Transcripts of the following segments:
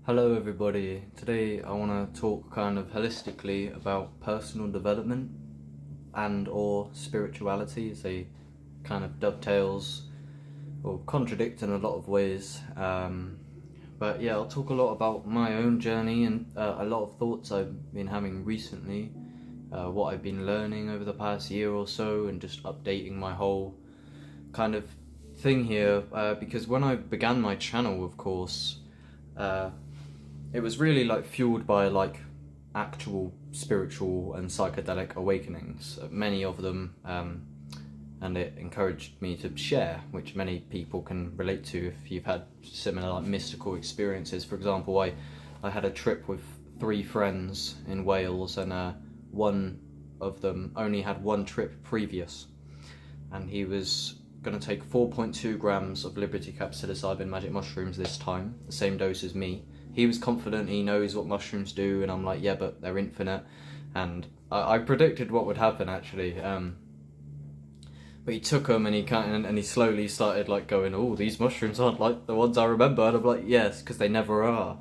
Hello everybody, today I want to talk kind of holistically about personal development and or spirituality, as they kind of dovetails or contradict in a lot of ways. But yeah, I'll talk a lot about my own journey and a lot of thoughts I've been having recently, what I've been learning over the past year or so, and just updating my whole kind of thing here, because when I began my channel, of course, it was really like fueled by like actual spiritual and psychedelic awakenings, many of them, and it encouraged me to share, which many people can relate to if you've had similar like mystical experiences. For example, I had a trip with 3 friends in Wales, and one of them only had one trip previous, and he was going to take 4.2 grams of Liberty Cap psilocybin magic mushrooms this time, the same dose as me. He was confident he knows what mushrooms do, and I'm like, yeah, but they're infinite. And I predicted what would happen, actually. But he took them, and he slowly started like going, oh, these mushrooms aren't like the ones I remember. And I'm like, yes, because they never are.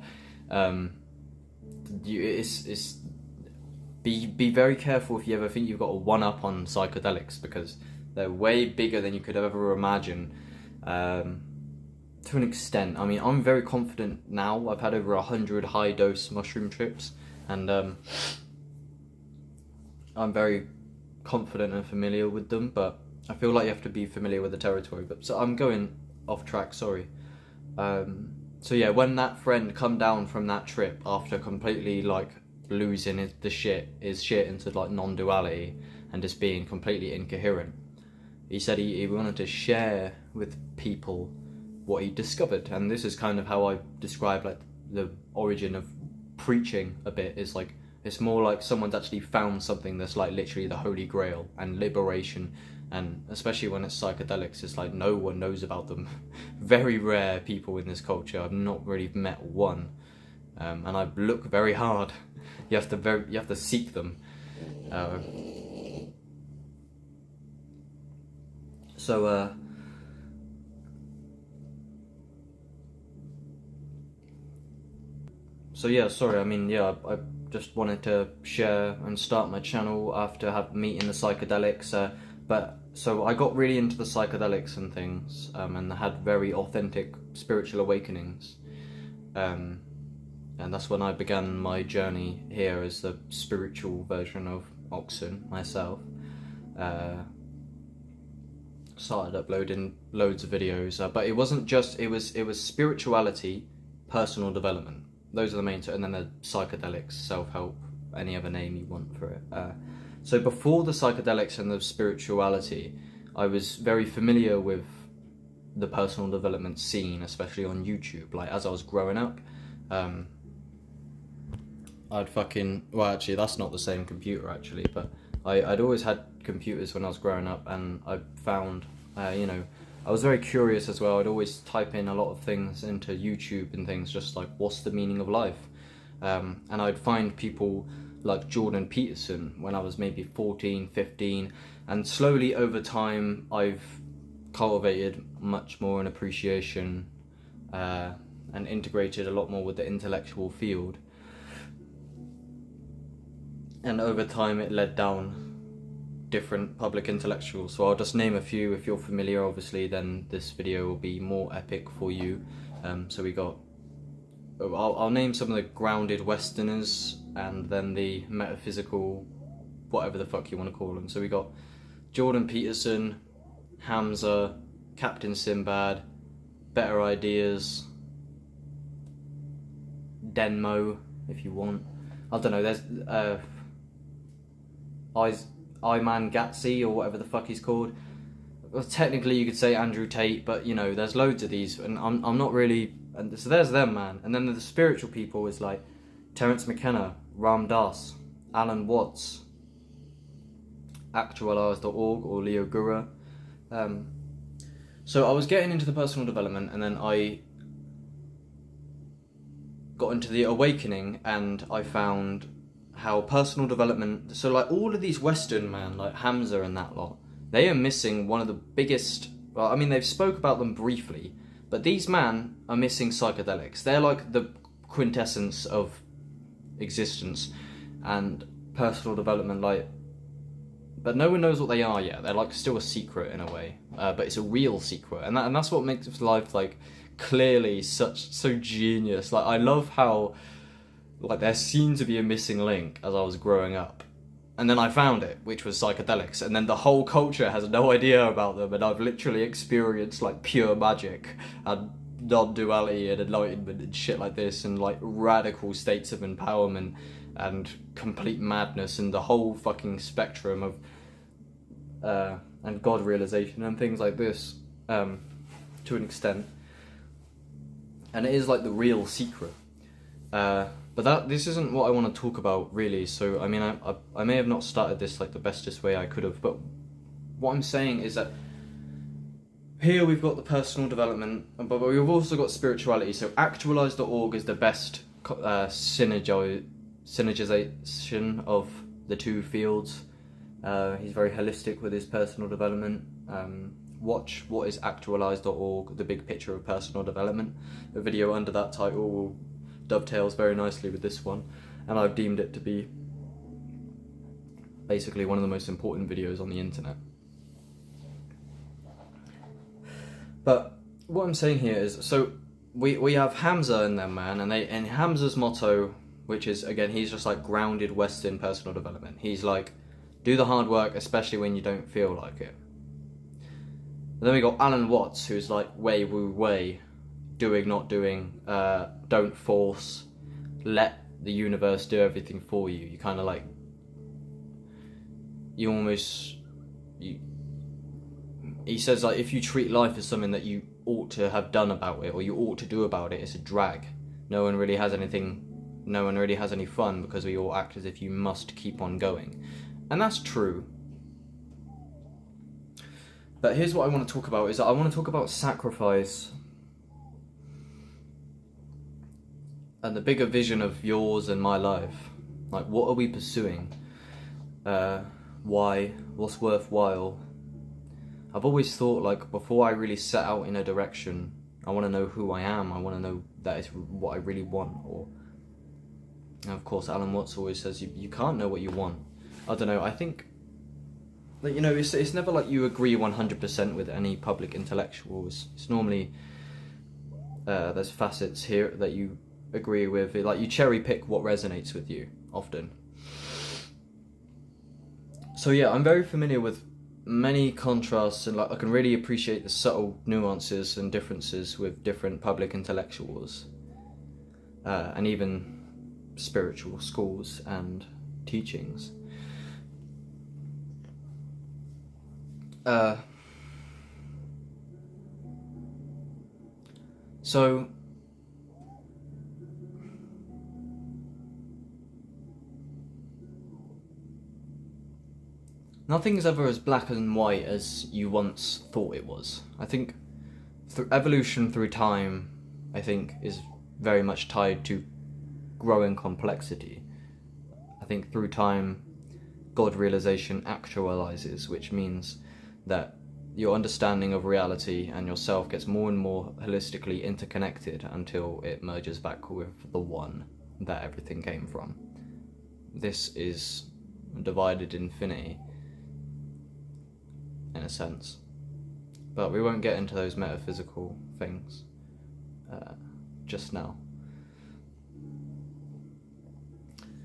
Be very careful if you ever think you've got a one-up on psychedelics, because they're way bigger than you could ever imagine. To an extent. I mean, I'm very confident now. I've had over 100 high-dose mushroom trips, and I'm very confident and familiar with them, but I feel like you have to be familiar with the territory. But so I'm going off track, sorry. So yeah, when that friend come down from that trip after completely like losing his shit into like non-duality and just being completely incoherent, he said he wanted to share with people what he discovered. And this is kind of how I describe like the origin of preaching a bit, is like it's more like someone's actually found something that's like literally the holy grail and liberation. And especially when it's psychedelics, it's like no one knows about them. Very rare people in this culture. I've not really met one, and I look very hard. You have to seek them. So yeah, sorry, I mean, yeah, I just wanted to share and start my channel after meeting the psychedelics, but so I got really into the psychedelics and things, and had very authentic spiritual awakenings, and that's when I began my journey here as the spiritual version of OXSN myself. Started uploading loads of videos, but it wasn't just, it was spirituality, personal development. Those are the main two, and then the psychedelics, self-help, any other name you want for it. So before the psychedelics and the spirituality, I was very familiar with the personal development scene, especially on YouTube. Like as I was growing up, well, actually that's not the same computer actually, but I'd always had computers when I was growing up, and I found, I was very curious as well. I'd always type in a lot of things into YouTube and things, just like, what's the meaning of life? And I'd find people like Jordan Peterson when I was maybe 14, 15, and slowly over time I've cultivated much more an appreciation and integrated a lot more with the intellectual field. And over time it led down different public intellectuals, so I'll just name a few. If you're familiar, obviously, then this video will be more epic for you. So we got, I'll name some of the grounded Westerners, and then the metaphysical, whatever the fuck you want to call them. So we got Jordan Peterson, Hamza, Captain Sinbad, Better Ideas, Denmo, if you want. I don't know, there's Iman Gatsy, or whatever the fuck he's called. Well, technically you could say Andrew Tate, but there's loads of these, and I'm not really, and so there's them, man. And then the spiritual people is like Terence McKenna, Ram Dass, Alan Watts, actualize.org, or Leo Gura. So I was getting into the personal development, and then I got into the awakening, and I found how personal development, so like all of these Western man, like Hamza and that lot, they are missing one of the biggest, well, I mean, they've spoke about them briefly, but these man are missing psychedelics. They're like the quintessence of existence and personal development, like, but no one knows what they are yet. They're like still a secret in a way, but it's a real secret, and that's what makes life like clearly so genius. Like, I love how like there seemed to be a missing link as I was growing up, and then I found it, which was psychedelics, and then the whole culture has no idea about them, and I've literally experienced like pure magic and non-duality and enlightenment and shit like this, and like radical states of empowerment and complete madness and the whole fucking spectrum of and God realization and things like this, to an extent. And it is like the real secret. But this isn't what I want to talk about really. So I mean, I may have not started this like the bestest way I could have, but what I'm saying is that here we've got the personal development, but we've also got spirituality. So actualize.org is the best synergization of the two fields. He's very holistic with his personal development. Watch what is actualize.org, the big picture of personal development. The video under that title dovetails very nicely with this one, and I've deemed it to be basically one of the most important videos on the internet. But what I'm saying here is, so we have Hamza in there, man, and Hamza's motto, which is, again, he's just like grounded Western personal development. He's like, do the hard work, especially when you don't feel like it. And then we got Alan Watts, who's like way woo way, doing not doing, don't force, let the universe do everything for you. You kind of like, he says like, if you treat life as something that you ought to have done about it, or you ought to do about it, it's a drag. No one really has any fun, because we all act as if you must keep on going. And that's true. But here's what I want to talk about, is that I want to talk about sacrifice and the bigger vision of yours and my life. Like, what are we pursuing? Why? What's worthwhile? I've always thought, like, before I really set out in a direction, I want to know who I am. I want to know that is what I really want. Or, and of course, Alan Watts always says you can't know what you want. I don't know. I think that, you know, it's never like you agree 100% with any public intellectuals. It's normally there's facets here that you agree with. Like, you cherry pick what resonates with you often. So yeah, I'm very familiar with many contrasts, and like I can really appreciate the subtle nuances and differences with different public intellectuals, and even spiritual schools and teachings. So nothing's ever as black and white as you once thought it was. I think evolution through time, I think, is very much tied to growing complexity. I think through time, God realization actualizes, which means that your understanding of reality and yourself gets more and more holistically interconnected until it merges back with the one that everything came from. This is divided infinity, in a sense, but we won't get into those metaphysical things just now.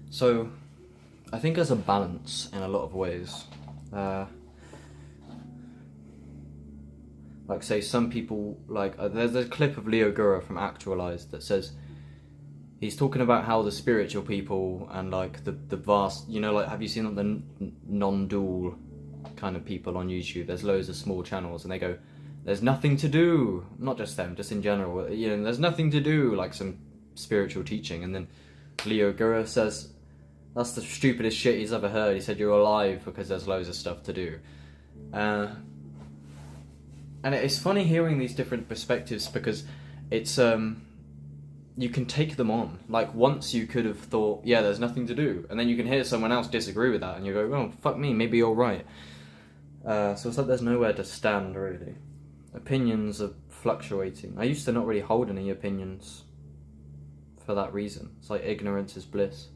So I think there's a balance in a lot of ways. Like, say, some people, like, there's a clip of Leo Gura from Actualized that says, he's talking about how the spiritual people and like the vast, you know, like, have you seen the non-dual kind of people on YouTube? There's loads of small channels, and they go, there's nothing to do, not just them, just in general, you know, there's nothing to do, like some spiritual teaching. And then Leo Gura says, that's the stupidest shit he's ever heard. He said, you're alive because there's loads of stuff to do. And it's funny hearing these different perspectives, because it's you can take them on. Like, once you could have thought, yeah, there's nothing to do, and then you can hear someone else disagree with that, and you go, oh, fuck me, maybe you're right. So it's like there's nowhere to stand, really. Opinions are fluctuating. I used to not really hold any opinions for that reason. It's like ignorance is bliss.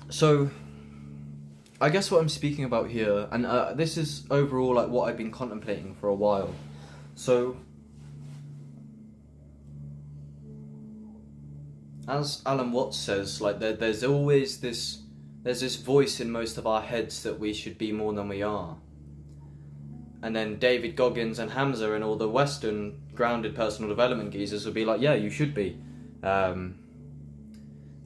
So I guess what I'm speaking about here, and this is overall like what I've been contemplating for a while. So, as Alan Watts says, like there's always this voice in most of our heads that we should be more than we are. And then David Goggins and Hamza and all the Western grounded personal development geezers would be like, yeah, you should be. But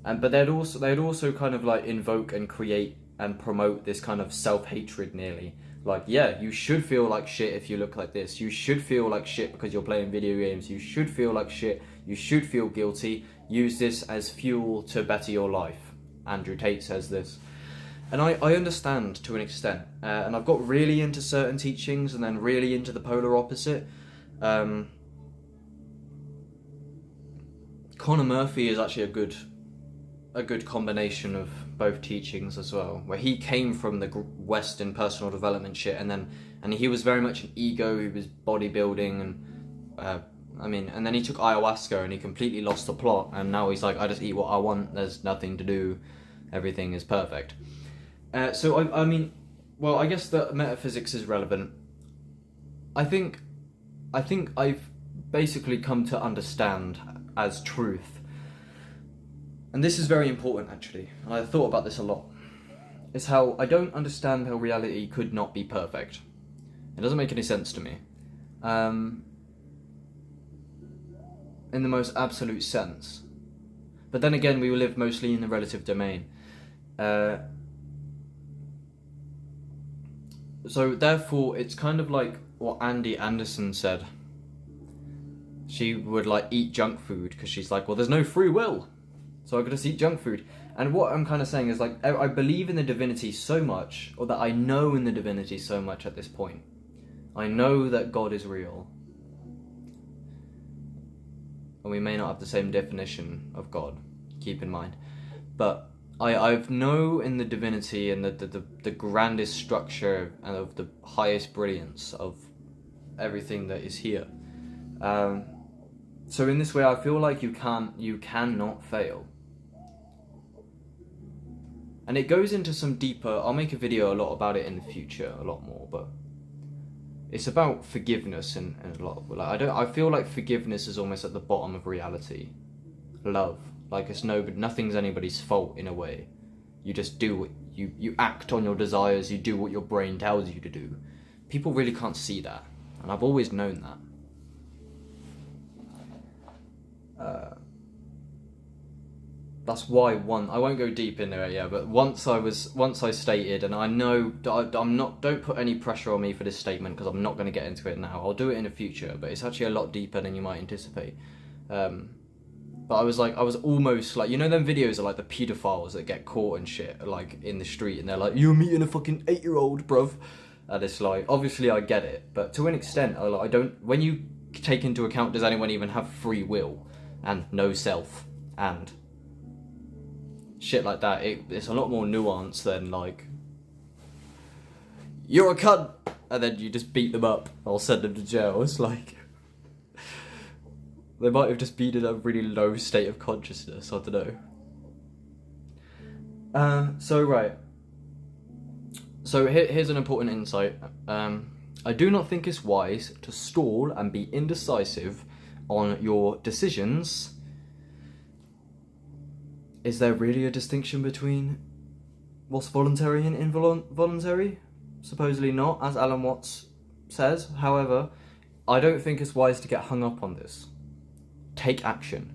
they'd also kind of like invoke and create and promote this kind of self-hatred nearly. Like, yeah, you should feel like shit if you look like this. You should feel like shit because you're playing video games. You should feel like shit. You should feel guilty. Use this as fuel to better your life. Andrew Tate says this. And I understand to an extent. And I've got really into certain teachings and then really into the polar opposite. Connor Murphy is actually a good combination of both teachings as well, where he came from the Western personal development shit, and he was very much an ego. He was bodybuilding, and then he took ayahuasca and he completely lost the plot, and now he's like, I just eat what I want. There's nothing to do. Everything is perfect. So I guess that metaphysics is relevant. I think I've basically come to understand as truth. And this is very important, actually, and I thought about this a lot, is how I don't understand how reality could not be perfect. It doesn't make any sense to me. In the most absolute sense. But then again, we live mostly in the relative domain. So therefore, it's kind of like what Andy Anderson said. She would like eat junk food because she's like, well, there's no free will. So I could just eat junk food. And what I'm kind of saying is like, I believe in the divinity so much, or that I know in the divinity so much at this point. I know that God is real. And we may not have the same definition of God, keep in mind. But I know in the divinity and the grandest structure and of the highest brilliance of everything that is here. So in this way, I feel like you cannot fail. And it goes into some deeper, I'll make a video a lot about it in the future, a lot more, but it's about forgiveness and a lot of, like, I feel like forgiveness is almost at the bottom of reality. Love, like it's nothing's anybody's fault in a way. You just do what, you act on your desires, you do what your brain tells you to do. People really can't see that, and I've always known that. That's why I won't go deep into it yet, but once I stated, and I know don't put any pressure on me for this statement because I'm not going to get into it now. I'll do it in the future, but it's actually a lot deeper than you might anticipate. But I was almost like, you know them videos of like the pedophiles that get caught and shit, like in the street, and they're like, you're meeting a fucking 8-year-old, bruv. And it's like, obviously I get it, but to an extent, I don't, when you take into account, does anyone even have free will and no self and shit like that, it's a lot more nuanced than like, you're a cunt, and then you just beat them up, I'll send them to jail. It's like, they might have just been in a really low state of consciousness, I don't know. So here's an important insight. I do not think it's wise to stall and be indecisive on your decisions. Is there really a distinction between what's voluntary and involuntary? Supposedly not, as Alan Watts says. However, I don't think it's wise to get hung up on this. Take action.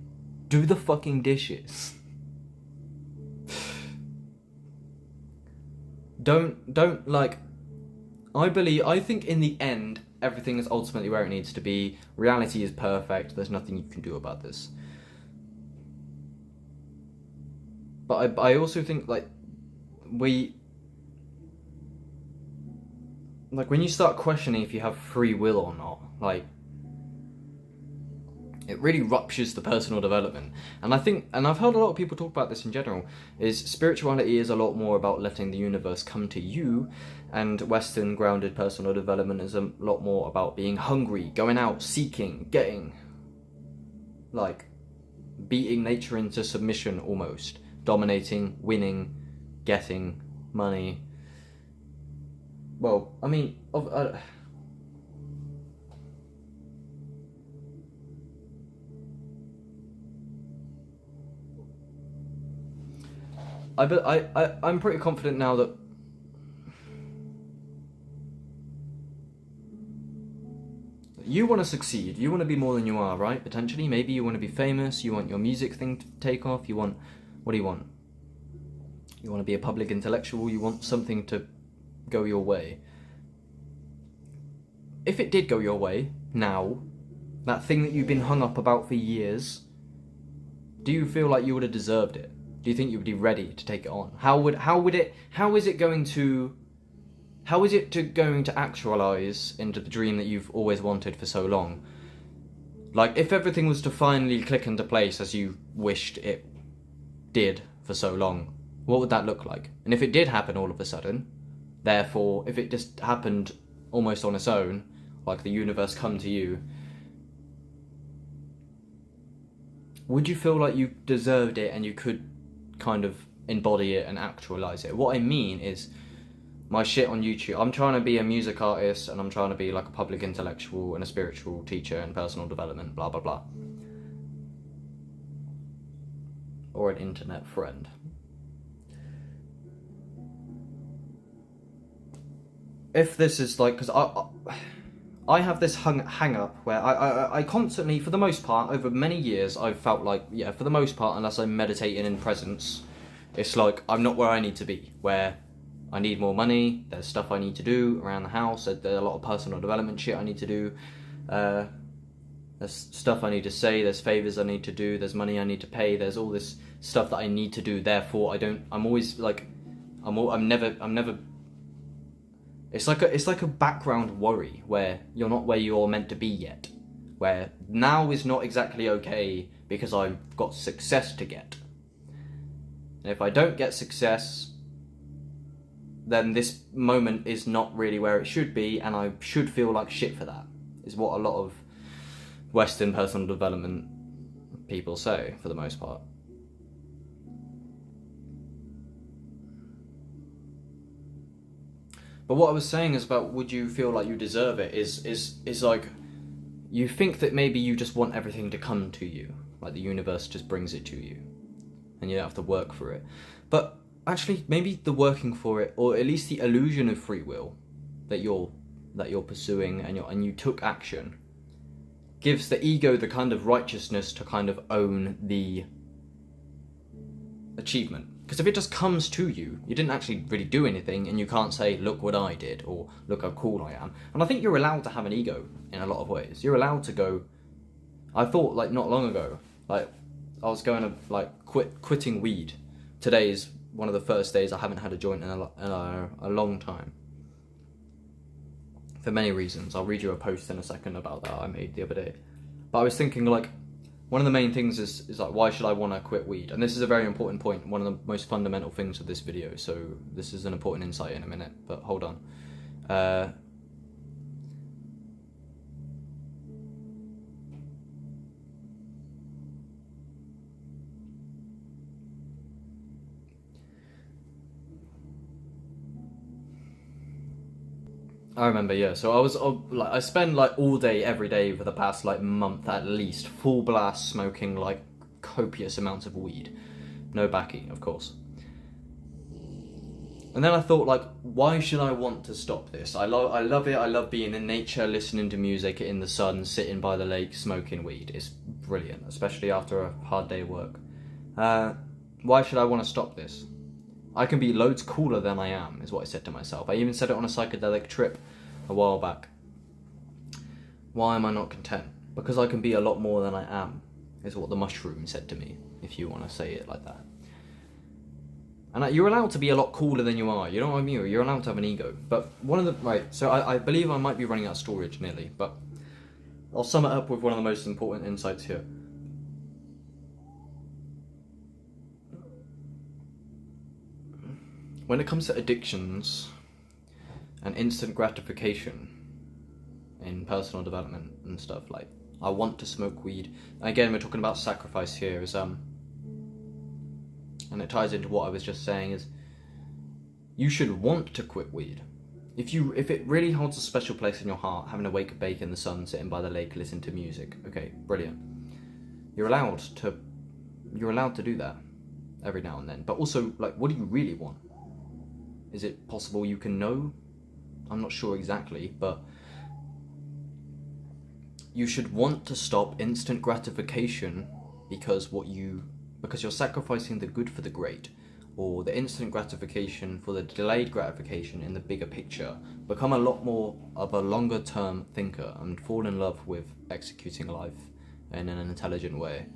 Do the fucking dishes. Don't like, I think in the end, everything is ultimately where it needs to be. Reality is perfect. There's nothing you can do about this. But I also think like when you start questioning if you have free will or not, like it really ruptures the personal development. And I think, and I've heard a lot of people talk about this in general, is spirituality is a lot more about letting the universe come to you, and Western grounded personal development is a lot more about being hungry, going out, seeking, getting, like, beating nature into submission almost, dominating, winning, getting money. Well, I mean, I'm pretty confident now that you want to succeed, you want to be more than you are, right? Potentially, maybe you want to be famous, you want your music thing to take off, you want, what do you want? You want to be a public intellectual, you want something to go your way. If it did go your way, now, that thing that you've been hung up about for years, do you feel like you would have deserved it? Do you think you would be ready to take it on? How is it going to actualize into the dream that you've always wanted for so long? Like, if everything was to finally click into place as you wished it did for so long, what would that look like? And if it did happen all of a sudden, therefore, if it just happened almost on its own, like the universe come to you, would you feel like you deserved it and you could kind of embody it and actualize it? What I mean is, my shit on YouTube, I'm trying to be a music artist and I'm trying to be like a public intellectual and a spiritual teacher and personal development, blah blah blah. Or an internet friend. If this is like, because I have this hang up where I constantly, for the most part, over many years, I've felt like, yeah, for the most part, unless I'm meditating in presence, it's like I'm not where I need to be, where I need more money, there's stuff I need to do around the house, there's a lot of personal development shit I need to do, there's stuff I need to say, there's favours I need to do, there's money I need to pay, there's all this stuff that I need to do, therefore I'm always like, I'm never, it's like a background worry where you're not where you're meant to be yet, where now is not exactly okay because I've got success to get. And if I don't get success, then this moment is not really where it should be, and I should feel like shit for that, is what a lot of Western personal development people say, for the most part. But what I was saying is about, would you feel like you deserve it, is like, you think that maybe you just want everything to come to you, like the universe just brings it to you, and you don't have to work for it. But actually, maybe the working for it, or at least the illusion of free will that you're pursuing, and you took action, gives the ego the kind of righteousness to kind of own the achievement. Because if it just comes to you, you didn't actually really do anything, and you can't say, look what I did, or look how cool I am. And I think you're allowed to have an ego in a lot of ways. You're allowed to go, I thought, like, not long ago, like, I was going to, like, quitting weed. Today is one of the first days I haven't had a joint in a long time. For many reasons. I'll read you a post in a second about that I made the other day. But I was thinking, like, one of the main things is like, why should I want to quit weed? And this is a very important point, one of the most fundamental things of this video, so this is an important insight in a minute, but hold on. I remember, yeah. So I spend like all day, every day for the past like month at least, full blast smoking like copious amounts of weed. No baccy, of course. And then I thought, like, why should I want to stop this? I love it. I love being in nature, listening to music in the sun, sitting by the lake, smoking weed. It's brilliant, especially after a hard day of work. Why should I want to stop this? I can be loads cooler than I am, is what I said to myself. I even said it on a psychedelic trip a while back. Why am I not content? Because I can be a lot more than I am, is what the mushroom said to me, if you want to say it like that. And you're allowed to be a lot cooler than you are, you know what I mean? You're allowed to have an ego. But one of the, right, so I believe I might be running out of storage nearly, but I'll sum it up with one of the most important insights here. When it comes to addictions and instant gratification in personal development and stuff, like, I want to smoke weed. Again, we're talking about sacrifice here, and it ties into what I was just saying, is you should want to quit weed. If it really holds a special place in your heart, having a wake of bake in the sun, sitting by the lake, listening to music, okay, brilliant. You're allowed to do that every now and then. But also, like, what do you really want? Is it possible you can know? I'm not sure exactly, but you should want to stop instant gratification because you're sacrificing the good for the great, or the instant gratification for the delayed gratification in the bigger picture. Become a lot more of a longer term thinker and fall in love with executing life in an intelligent way.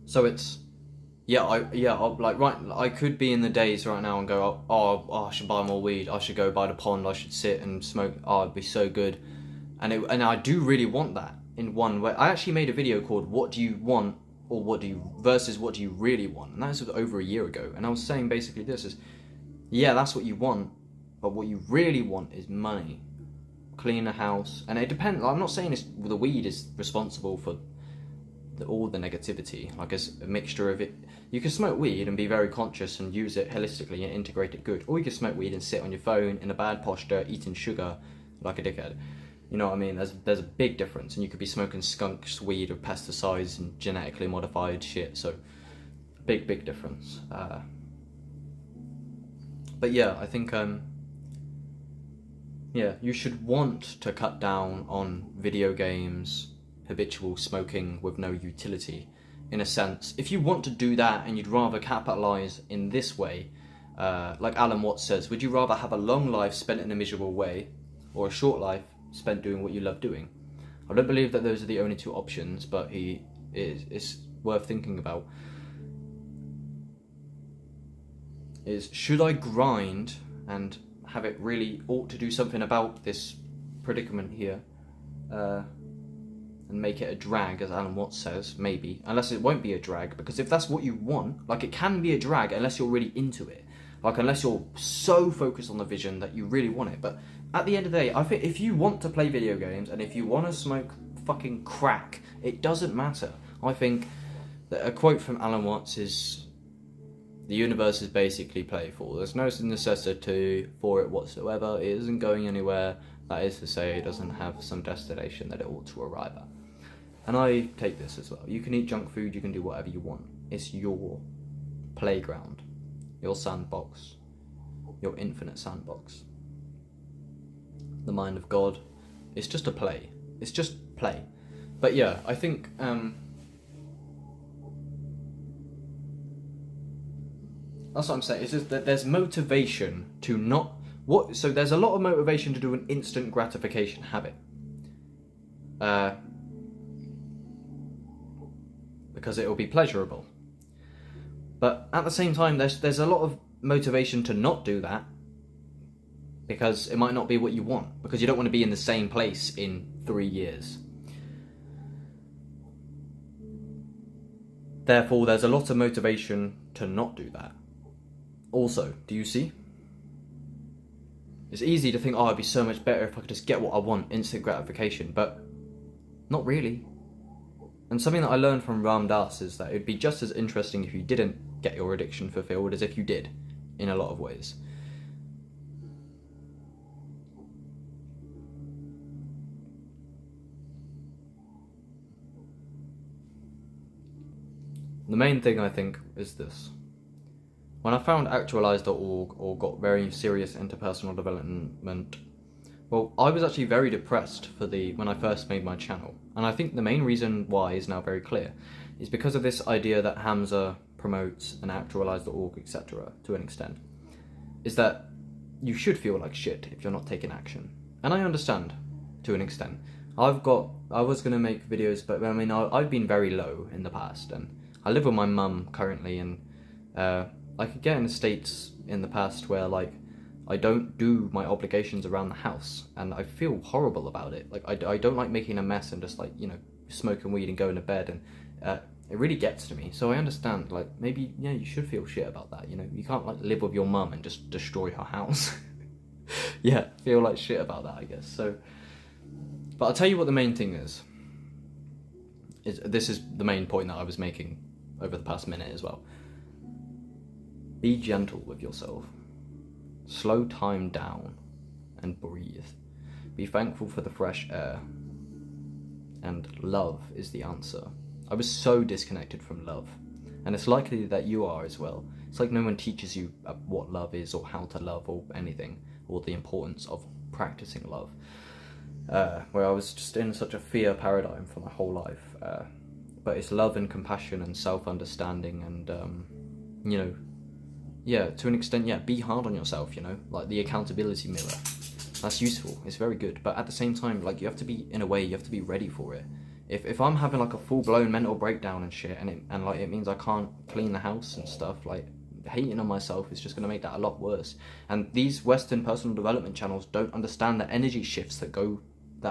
So it's, I could be in the days right now and go, oh, I should buy more weed, I should go by the pond, I should sit and smoke, oh, it'd be so good. And I do really want that in one way. I actually made a video called What Do You Want, or what do you really want? And that was over a year ago. And I was saying basically this is, yeah, that's what you want, but what you really want is money, clean a house. And it depends, I'm not saying the weed is responsible for all the negativity. Like, it's a mixture of it. You can smoke weed and be very conscious and use it holistically and integrate it good. Or you can smoke weed and sit on your phone in a bad posture, eating sugar like a dickhead. You know what I mean? There's a big difference, and you could be smoking skunks, weed, or pesticides and genetically modified shit. So, big difference. But yeah, I think you should want to cut down on video games, habitual smoking with no utility. In a sense, if you want to do that and you'd rather capitalize in this way, like Alan Watts says, would you rather have a long life spent in a miserable way, or a short life spent doing what you love doing? I don't believe that those are the only two options, but it's worth thinking about. Is, should I grind and have it really ought to do something about this predicament here, and make it a drag, as Alan Watts says? Maybe, unless it won't be a drag, because if that's what you want, like, it can be a drag unless you're really into it, like, unless you're so focused on the vision that you really want it. But at the end of the day, I think if you want to play video games and if you want to smoke fucking crack, it doesn't matter. I think that a quote from Alan Watts is, the universe is basically playful. There's no necessity for it whatsoever. It isn't going anywhere. That is to say, it doesn't have some destination that it ought to arrive at. And I take this as well. You can eat junk food, you can do whatever you want. It's your playground, your sandbox, your infinite sandbox. The mind of God. It's just a play. It's just play. But yeah, I think that's what I'm saying. It's just that there's motivation to not so there's a lot of motivation to do an instant gratification habit. Because it will be pleasurable. But at the same time, there's a lot of motivation to not do that, because it might not be what you want, because you don't want to be in the same place in 3 years. Therefore, there's a lot of motivation to not do that. Also, do you see? It's easy to think, oh, it'd be so much better if I could just get what I want, instant gratification, but not really. And something that I learned from Ram Dass is that it'd be just as interesting if you didn't get your addiction fulfilled as if you did, in a lot of ways. The main thing, I think, is this. When I found actualize.org, or got very serious into personal development, well, I was actually very depressed when I first made my channel. And I think the main reason why is now very clear. Is because of this idea that Hamza promotes and actualize.org, etc., to an extent. Is that you should feel like shit if you're not taking action. And I understand, to an extent. I was going to make videos, but I mean, I've been very low in the past, and I live with my mum currently, and I could get in states in the past where, like, I don't do my obligations around the house, and I feel horrible about it. Like, I don't like making a mess and just, like, you know, smoking weed and going to bed, and it really gets to me. So I understand, like, maybe, yeah, you should feel shit about that, you know? You can't, like, live with your mum and just destroy her house. Yeah, feel like shit about that, I guess. So, but I'll tell you what the main thing is. This is the main point that I was making over the past minute as well. Be gentle with yourself. Slow time down and breathe. Be thankful for the fresh air. And love is the answer. I was so disconnected from love. And it's likely that you are as well. It's like no one teaches you what love is or how to love or anything, or the importance of practicing love. Where I was just in such a fear paradigm for my whole life. But it's love and compassion and self-understanding and, you know, yeah, to an extent, yeah, be hard on yourself, you know, like the accountability mirror. That's useful, it's very good, but at the same time, like, you have to be, in a way, you have to be ready for it. If I'm having, like, a full-blown mental breakdown and shit, and like, it means I can't clean the house and stuff, like, hating on myself is just going to make that a lot worse. And these Western personal development channels don't understand the energy shifts that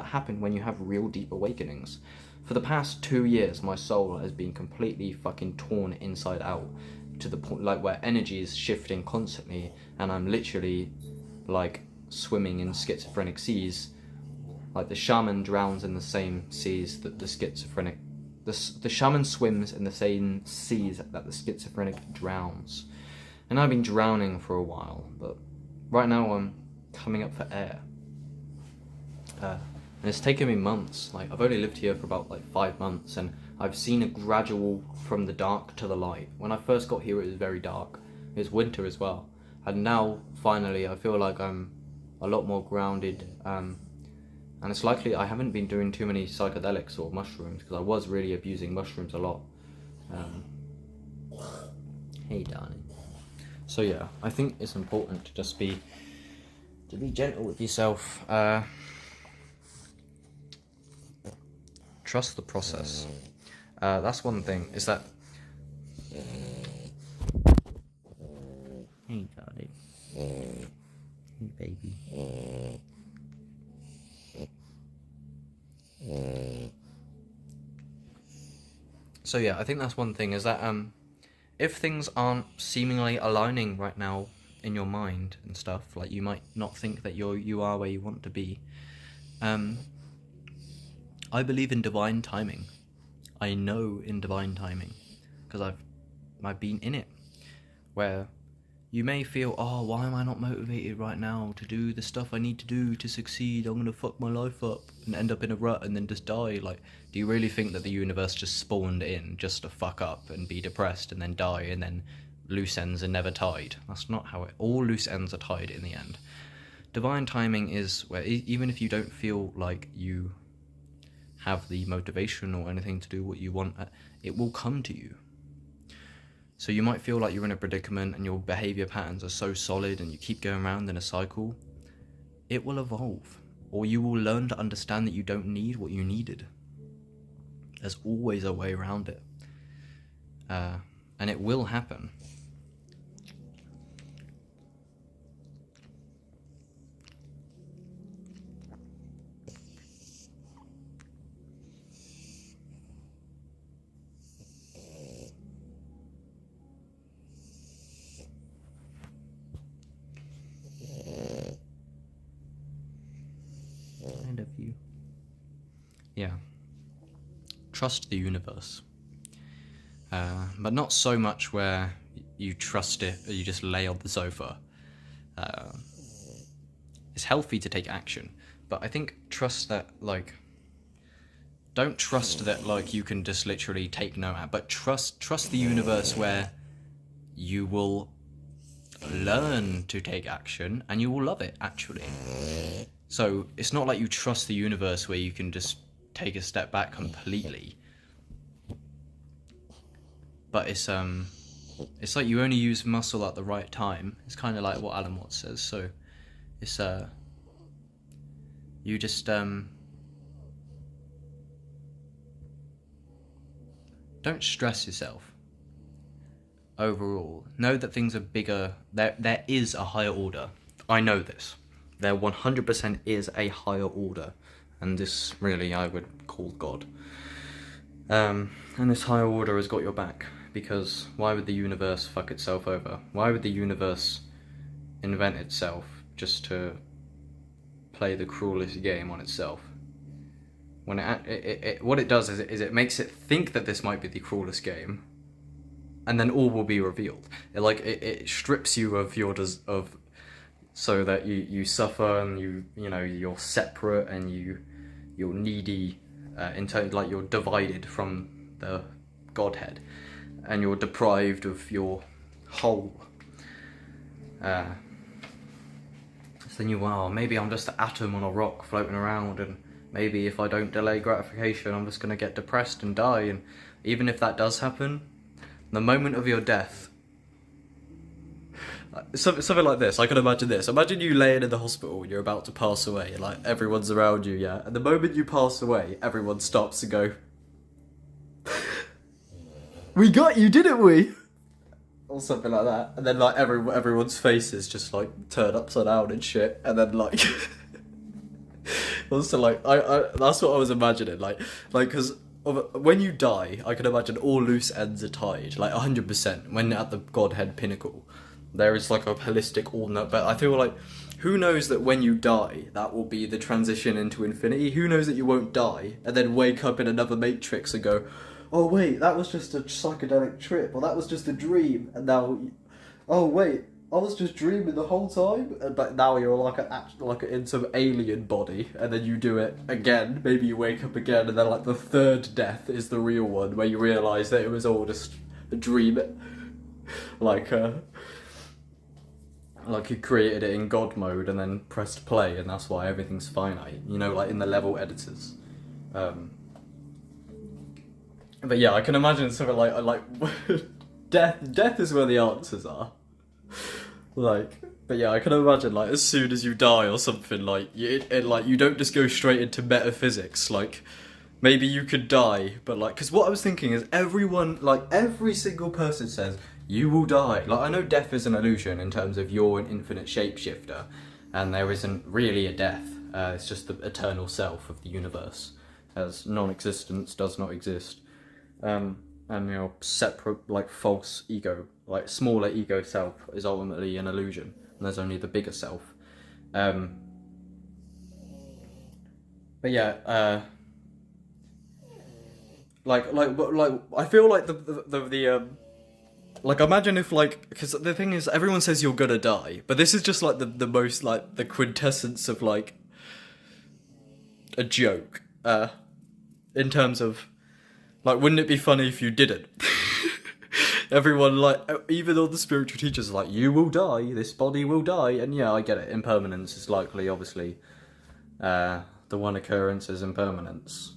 happen when you have real deep awakenings. For the past 2 years, my soul has been completely fucking torn inside out, to the point, like, where energy is shifting constantly, and I'm literally, like, swimming in schizophrenic seas. Like, the shaman drowns in the same seas that the schizophrenic... The shaman swims in the same seas that the schizophrenic drowns. And I've been drowning for a while, but right now I'm coming up for air. And it's taken me months. Like, I've only lived here for about, like, 5 months, and I've seen a gradual from the dark to the light. When I first got here, it was very dark. It was winter as well. And now, finally, I feel like I'm a lot more grounded. And it's likely I haven't been doing too many psychedelics or mushrooms, because I was really abusing mushrooms a lot. Hey, darling. So yeah, I think it's important to just be gentle with yourself. Trust the process. That's one thing, is that... Hey, darling. Hey, baby. So yeah, I think that's one thing, is that if things aren't seemingly aligning right now in your mind and stuff, like, you might not think that you are where you want to be, I believe in divine timing. I know in divine timing, because I've been in it, where you may feel, oh, why am I not motivated right now to do the stuff I need to do to succeed? I'm gonna fuck my life up and end up in a rut and then just die. Like, do you really think that the universe just spawned in just to fuck up and be depressed and then die, and then loose ends are never tied? That's not how all loose ends are tied in the end. Divine timing is where, even if you don't feel like you have the motivation or anything to do what you want, it will come to you. So you might feel like you're in a predicament and your behavior patterns are so solid and you keep going around in a cycle. It will evolve, or you will learn to understand that you don't need what you needed. There's always a way around it, and it will happen. I love you. Yeah. Trust the universe. But not so much where you trust it or you just lay on the sofa. It's healthy to take action, but I think trust that, like, don't trust that, like, you can just literally take no action, but trust the universe where you will learn to take action and you will love it, actually. So it's not like you trust the universe where you can just take a step back completely, but it's like you only use muscle at the right time. It's kind of like what Alan Watts says. So it's you just don't stress yourself. Overall, know that things are bigger. There is a higher order. I know this. There 100% is a higher order, and this really I would call God. And this higher order has got your back, because why would the universe fuck itself over? Why would the universe invent itself just to play the cruelest game on itself? When what it does is it makes it think that this might be the cruelest game, and then all will be revealed. It strips you of so that you suffer, and you're separate, and you're needy, you're divided from the Godhead, and you're deprived of your whole. So then maybe I'm just an atom on a rock floating around, and maybe if I don't delay gratification, I'm just gonna get depressed and die. And even if that does happen, the moment of your death, something like this, I can imagine this. Imagine you laying in the hospital and you're about to pass away, and like everyone's around you, yeah? And the moment you pass away, everyone stops and go, "We got you, didn't we?" Or something like that. And then like everyone's faces just like turn upside down and shit. And then like also like I that's what I was imagining, like because when you die, I can imagine all loose ends are tied, like 100%. When at the Godhead pinnacle, there is like a holistic ordinate. But I feel like, who knows that when you die, that will be the transition into infinity? Who knows that you won't die and then wake up in another matrix and go, "Oh wait, that was just a psychedelic trip, or that was just a dream," and now, "Oh wait, I was just dreaming the whole time," but now you're in some alien body, and then you do it again. Maybe you wake up again, and then like the third death is the real one, where you realise that it was all just a dream, like you created it in God mode and then pressed play, and that's why everything's finite. Like in the level editors. But yeah, I can imagine something like death is where the answers are. But yeah, I can imagine like as soon as you die or something, like you don't just go straight into metaphysics. Like maybe you could die, but like, because what I was thinking is every single person says you will die. Like I know death is an illusion in terms of you're an infinite shapeshifter, and there isn't really a death. It's just the eternal self of the universe, as non-existence does not exist. And separate, like false ego, like smaller ego self is ultimately an illusion, and there's only the bigger self. But yeah, I feel like the like imagine if because the thing is everyone says you're gonna die, but this is just like the most like the quintessence of like a joke, in terms of. Like, wouldn't it be funny if you didn't? Everyone, like, even all the spiritual teachers are like, you will die, this body will die. And yeah, I get it. Impermanence is likely, obviously, the one occurrence is impermanence.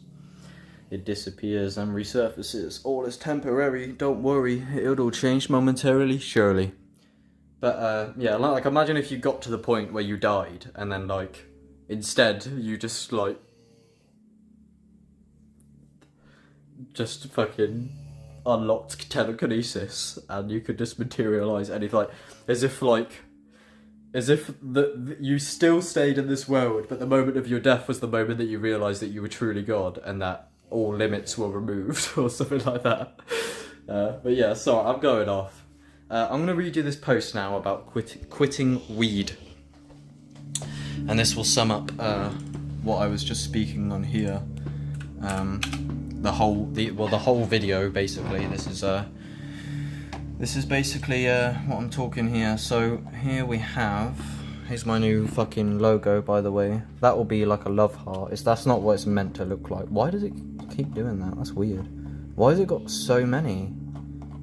It disappears and resurfaces. All is temporary, don't worry. It'll all change momentarily, surely. But, yeah, like, imagine if you got to the point where you died, and then, like, instead, you just, like, just fucking unlocked telekinesis, and you could just materialize anything, like as if you still stayed in this world, but the moment of your death was the moment that you realized that you were truly God, and that all limits were removed, or something like that. But yeah, sorry, I'm going off. I'm gonna read you this post now about quitting weed, and this will sum up what I was just speaking on here. The whole video basically. This is basically what I'm talking here. So here we have. Here's my new fucking logo, by the way. That will be like a love heart. That's not what it's meant to look like. Why does it keep doing that? That's weird. Why has it got so many?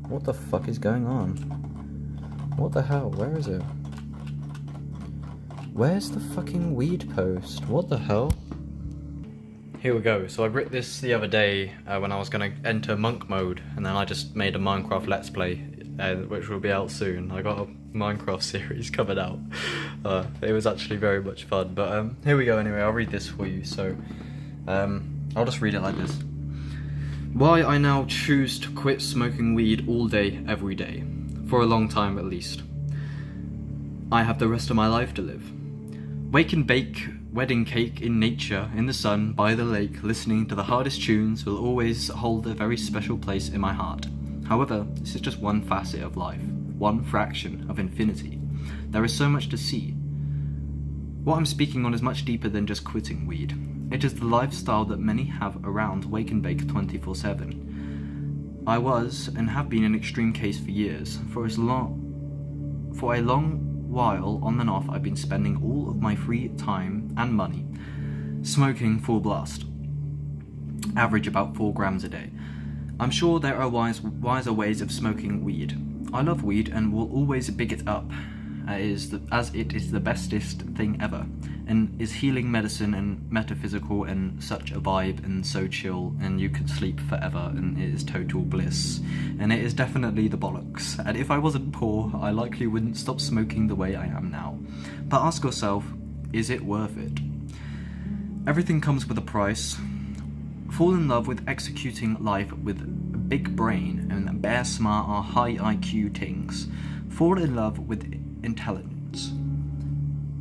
What the fuck is going on? What the hell? Where is it? Where's the fucking weed post? What the hell? Here we go. So I wrote this the other day when I was going to enter monk mode, and then I just made a Minecraft Let's Play, which will be out soon. I got a Minecraft series coming out. It was actually very much fun, but here we go anyway. I'll read this for you. So I'll just read it like this. Why I now choose to quit smoking weed all day, every day. For a long time at least. I have the rest of my life to live. Wake and bake, wedding cake in nature, in the sun, by the lake, listening to the hardest tunes will always hold a very special place in my heart. However, this is just one facet of life, one fraction of infinity. There is so much to see. What I'm speaking on is much deeper than just quitting weed. It is the lifestyle that many have around wake and bake 24/7. I was, and have been an extreme case for years. For a long while, on and off, I've been spending all of my free time and money smoking full blast. Average about 4 grams a day. I'm sure there are wiser ways of smoking weed. I love weed and will always big it up as it is the bestest thing ever, and is healing medicine and metaphysical and such a vibe and so chill, and you can sleep forever and it is total bliss, and it is definitely the bollocks. And if I wasn't poor, I likely wouldn't stop smoking the way I am now. But ask yourself, is it worth it? Everything comes with a price. Fall in love with executing life with a big brain and bare smart or high IQ things. Fall in love with intelligence.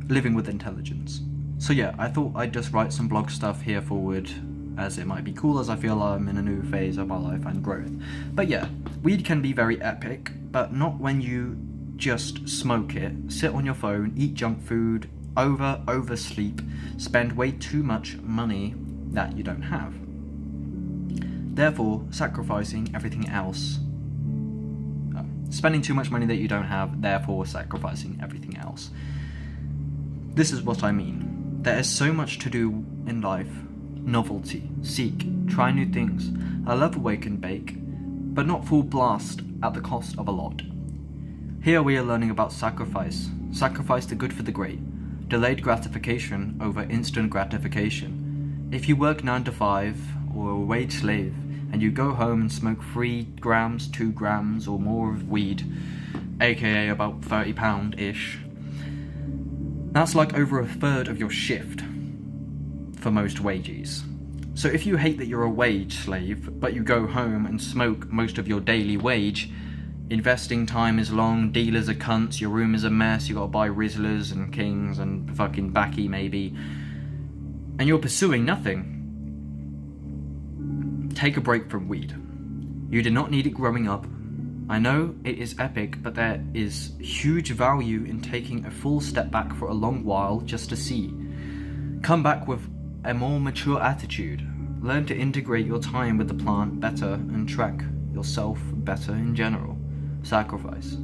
Living with intelligence. So yeah, I thought I'd just write some blog stuff here forward, as it might be cool, as I feel I'm in a new phase of my life and growth. But yeah, weed can be very epic, but not when you just smoke it, sit on your phone, eat junk food, oversleep, spend way too much money that you don't have. Therefore, sacrificing everything else. Spending too much money that you don't have, therefore sacrificing everything else. This is what I mean. There is so much to do in life. Novelty, seek, try new things. I love wake and bake, but not full blast at the cost of a lot. Here we are learning about sacrifice. Sacrifice the good for the great. Delayed gratification over instant gratification. If you work 9 to 5 or a wage slave, and you go home and smoke 3 grams, 2 grams or more of weed, aka about £30-ish, that's like over a third of your shift for most wages. So if you hate that you're a wage slave, but you go home and smoke most of your daily wage, investing time is long, dealers are cunts, your room is a mess, you gotta buy Rizzlers and Kings and fucking Backy maybe, and you're pursuing nothing. Take a break from weed. You did not need it growing up. I know it is epic, but there is huge value in taking a full step back for a long while just to see. Come back with a more mature attitude. Learn to integrate your time with the plant better and track yourself better in general. Sacrifice.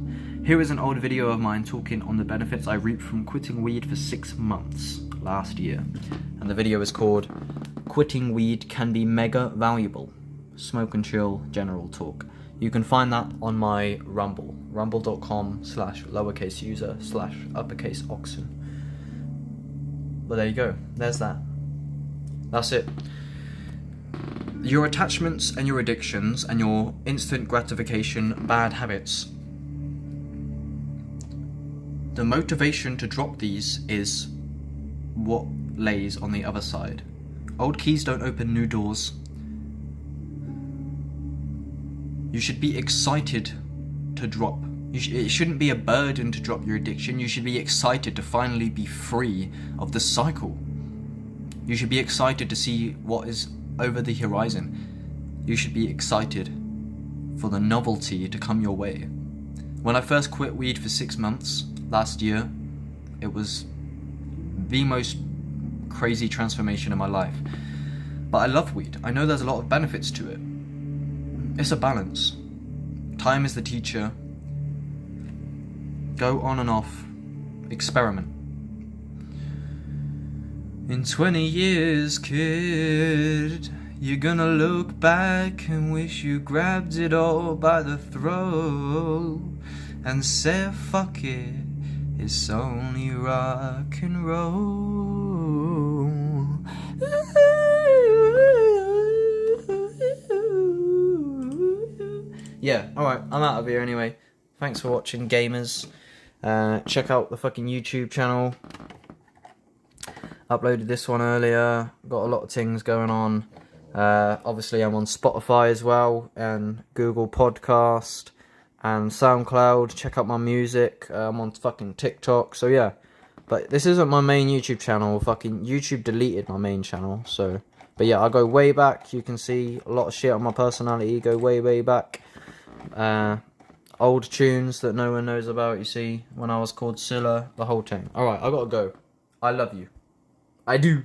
Here is an old video of mine talking on the benefits I reaped from quitting weed for 6 months last year. And the video is called Quitting Weed Can Be Mega Valuable. Smoke and chill general talk. You can find that on my Rumble. rumble.com/lowercase user/uppercase-oxen. But there you go. There's that. That's it. Your attachments and your addictions and your instant gratification bad habits. The motivation to drop these is what lays on the other side. Old keys don't open new doors. You should be excited to drop. It shouldn't be a burden to drop your addiction. You should be excited to finally be free of the cycle. You should be excited to see what is over the horizon. You should be excited for the novelty to come your way. When I first quit weed for 6 months last year, it was the most crazy transformation in my life. But I love weed. I know there's a lot of benefits to it. It's a balance. Time is the teacher. Go on and off. Experiment. In 20 years, kid, you're gonna look back and wish you grabbed it all by the throat and said, fuck it, it's only rock and roll. Yeah, alright, I'm out of here anyway. Thanks for watching, gamers. Check out the fucking YouTube channel. Uploaded this one earlier. Got a lot of things going on. Obviously I'm on Spotify as well, and Google Podcast, and SoundCloud. Check out my music. I'm on fucking TikTok. So yeah, but this isn't my main YouTube channel. Fucking YouTube deleted my main channel. So, but yeah, I go way back. You can see a lot of shit on my personality. Go way back. Old tunes that no one knows about. You see, when I was called Silla, the whole thing. All right, I gotta go. I love you. I do.